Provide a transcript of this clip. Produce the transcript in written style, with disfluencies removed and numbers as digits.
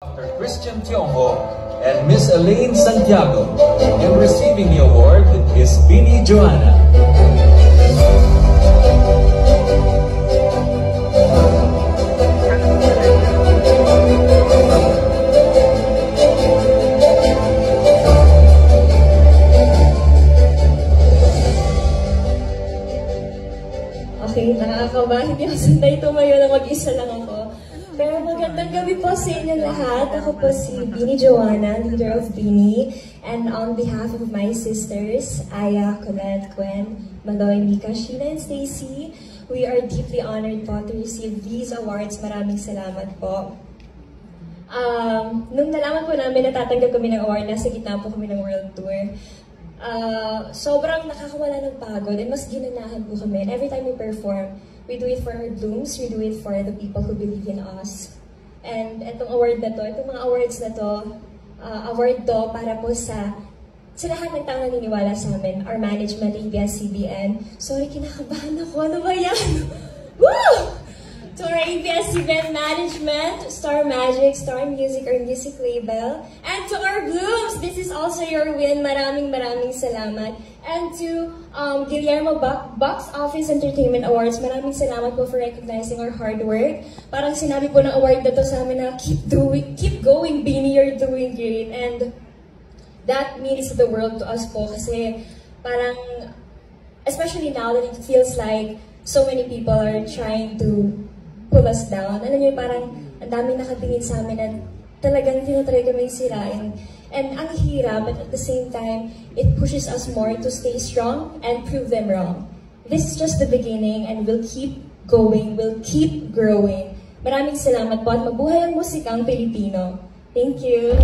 Dr. Christian Tiongho and Miss Elaine Santiago, and receiving the award is Bini Joanna. Okay, nakakaba. Hindi ako sanday tumayo na mag-isa lang ako. Pero magandang gabi po sa inyo lahat. Ako po si Bini Joanna, leader of Bini. And on behalf of my sisters, Aya, Colette, Gwen, Maloy, Mika, Sheila, and Stacy, we are deeply honored po to receive these awards. Maraming salamat po. Nung nalaman po namin natatanggap kami ng award, nasa gitna po kami ng world tour. Sobrang nakakawala ng pagod and mas ginanahan po kami. And every time we perform, we do it for our blooms, we do it for the people who believe in us. And itong award na to, itong mga awards na to, award to para po sa lahat ng taong naniniwala sa amin, our management, ABS-CBN. Sorry, kinakabahan ako. Ano ba yan? Woo! To our ABS-CBN management, Star Magic, Star Music, or music label. And to our blooms, this is also your win. Maraming salamat. And to Guillermo Box Office Entertainment Awards, maraming salamat po for recognizing our hard work. Parang sinabi po ng award na to sa amin na keep going, Bini, you're doing great. And that means the world to us po kasi parang, especially now that it feels like so many people are trying to pull us down. Alam niyo, parang ang daming nakatingin sa amin at talagang tinatry kami sirain. And ang hirap, but at the same time, it pushes us more to stay strong and prove them wrong. This is just the beginning and we'll keep going, we'll keep growing. Maraming salamat po at mabuhay ang musikang Pilipino. Thank you!